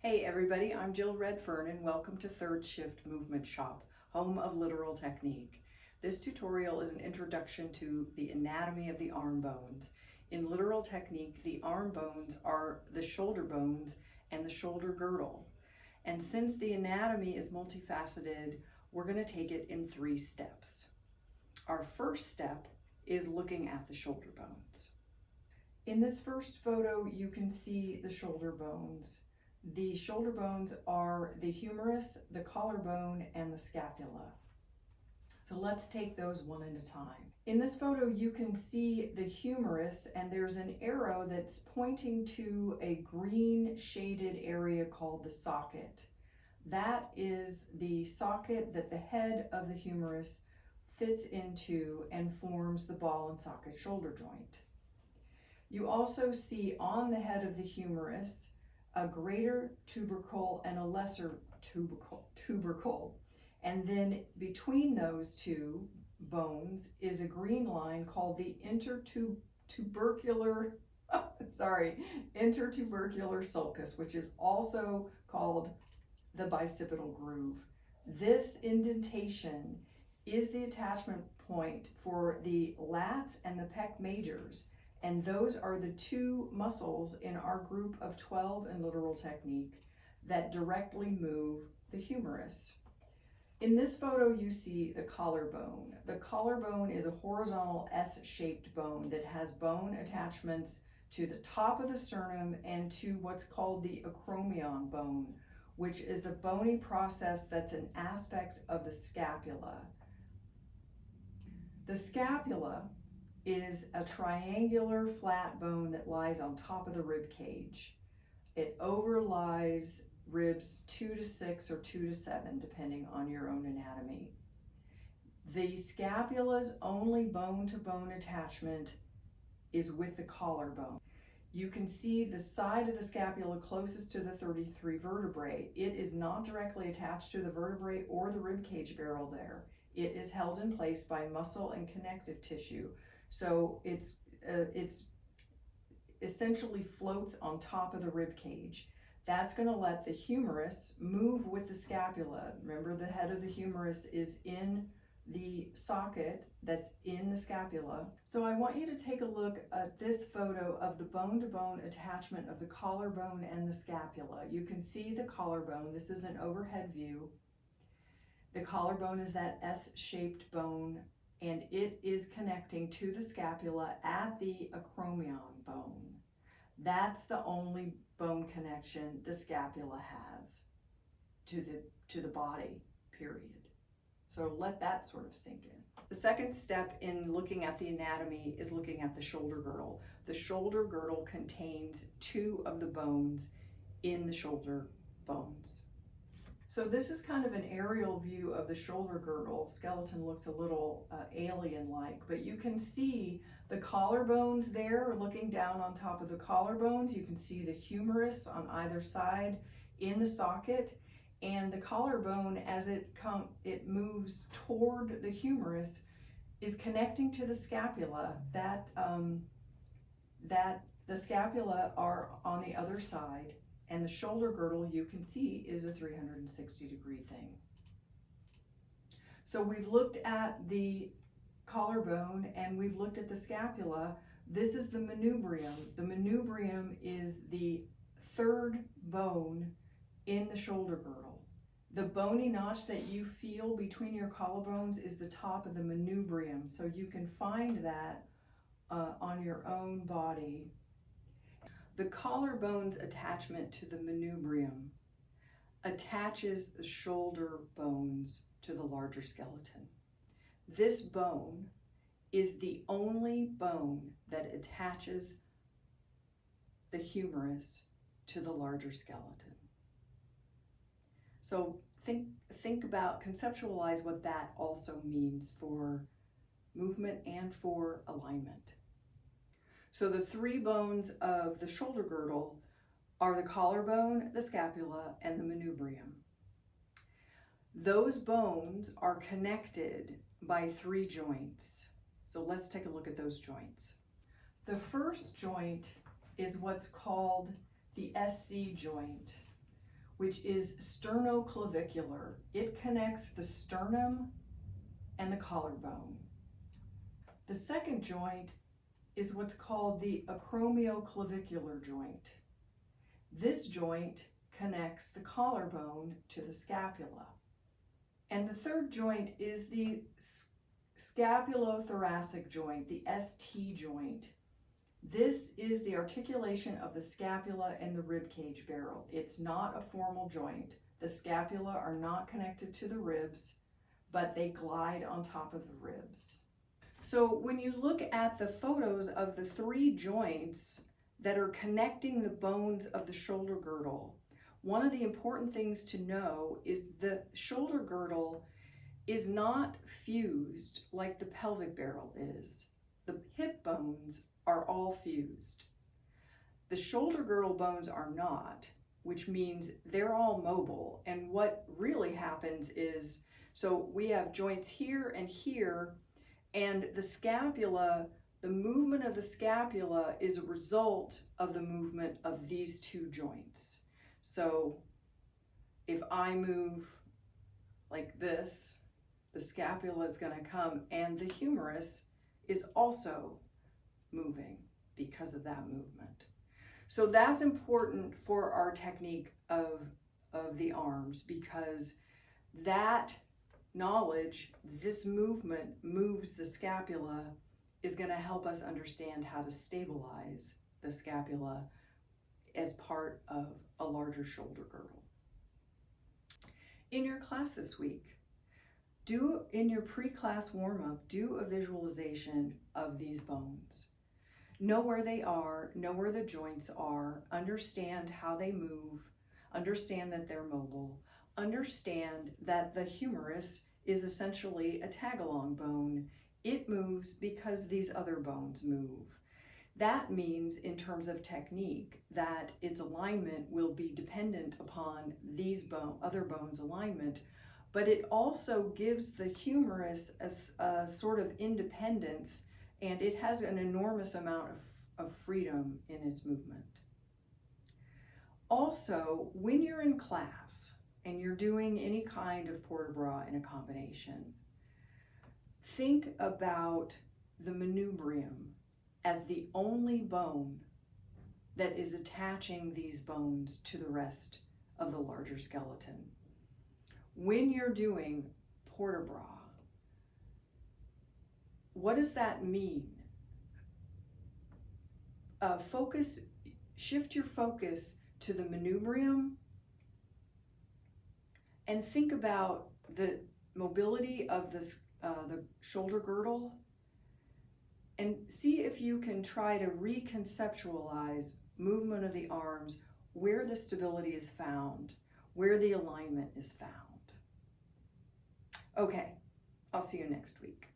Hey everybody, I'm Jill Redfern and welcome to Third Shift Movement Shop, home of literal technique. This tutorial is an introduction to the anatomy of the arm bones. In literal technique, the arm bones are the shoulder bones and the shoulder girdle. And since the anatomy is multifaceted, we're going to take it in 3 steps. Our first step is looking at the shoulder bones. In this first photo, you can see the shoulder bones. The shoulder bones are the humerus, the collarbone, and the scapula. So let's take those one at a time. In this photo, you can see the humerus, and there's an arrow that's pointing to a green shaded area called the socket. That is the socket that the head of the humerus fits into and forms the ball and socket shoulder joint. You also see on the head of the humerus a greater tubercle and a lesser tubercle. And then between those two bones is a green line called the intertubercular sulcus, which is also called the bicipital groove. This indentation is the attachment point for the lats and the pec majors. And those are the 2 muscles in our group of 12 in literal technique that directly move the humerus. In this photo, you see the collarbone. The collarbone is a horizontal S-shaped bone that has bone attachments to the top of the sternum and to what's called the acromion bone, which is a bony process that's an aspect of the scapula. The scapula is a triangular flat bone that lies on top of the rib cage. It overlies ribs 2 to 6 or 2 to 7, depending on your own anatomy. The scapula's only bone-to-bone attachment is with the collarbone. You can see the side of the scapula closest to the 33 vertebrae. It is not directly attached to the vertebrae or the rib cage barrel there. It is held in place by muscle and connective tissue. So it's essentially floats on top of the rib cage. That's going to let the humerus move with the scapula. Remember, the head of the humerus is in the socket that's in the scapula. So I want you to take a look at this photo of the bone-to-bone attachment of the collarbone and the scapula. You can see the collarbone. This is an overhead view. The collarbone is that S-shaped bone, and it is connecting to the scapula at the acromion bone. That's the only bone connection the scapula has to the body, period. So let that sort of sink in. The second step in looking at the anatomy is looking at the shoulder girdle. The shoulder girdle contains 2 of the bones in the shoulder bones. So this is kind of an aerial view of the shoulder girdle. Skeleton looks a little alien-like, but you can see the collarbones there looking down on top of the collarbones. You can see the humerus on either side in the socket, and the collarbone, as it moves toward the humerus, is connecting to the scapula. That the scapula are on the other side. And the shoulder girdle, you can see, is a 360-degree thing. So we've looked at the collarbone and we've looked at the scapula. This is the manubrium. The manubrium is the 3rd bone in the shoulder girdle. The bony notch that you feel between your collarbones is the top of the manubrium. So you can find that on your own body. The collarbone's attachment to the manubrium attaches the shoulder bones to the larger skeleton. This bone is the only bone that attaches the humerus to the larger skeleton. So think about, conceptualize what that also means for movement and for alignment. So the 3 bones of the shoulder girdle are the collarbone, the scapula, and the manubrium. Those bones are connected by 3 joints. So let's take a look at those joints. The first joint is what's called the SC joint, which is sternoclavicular. It connects the sternum and the collarbone. The second joint is what's called the acromioclavicular joint. This joint connects the collarbone to the scapula. And the third joint is the scapulothoracic joint, the ST joint. This is the articulation of the scapula and the ribcage barrel. It's not a formal joint. The scapula are not connected to the ribs, but they glide on top of the ribs. So when you look at the photos of the three joints that are connecting the bones of the shoulder girdle, one of the important things to know is the shoulder girdle is not fused like the pelvic barrel is. The hip bones are all fused. The shoulder girdle bones are not, which means they're all mobile. And what really happens is, so we have joints here, and the scapula, the movement of the scapula is a result of the movement of these two joints. So if I move like this, the scapula is going to come, and the humerus is also moving because of that movement. So that's important for our technique of the arms, because that knowledge, this movement moves the scapula, is going to help us understand how to stabilize the scapula as part of a larger shoulder girdle. In your class this week, in your pre-class warm-up, do a visualization of these bones. Know where they are, know where the joints are, understand how they move, understand that they're mobile, understand that the humerus is essentially a tag-along bone. It moves because these other bones move. That means, in terms of technique, that its alignment will be dependent upon these other bones' alignment, but it also gives the humerus a sort of independence, and it has an enormous amount of freedom in its movement. Also, when you're in class and you're doing any kind of port de bras in a combination, think about the manubrium as the only bone that is attaching these bones to the rest of the larger skeleton. When you're doing port de bras, what does that mean? Shift your focus to the manubrium and think about the mobility of the shoulder girdle, and see if you can try to reconceptualize movement of the arms, where the stability is found, where the alignment is found. Okay, I'll see you next week.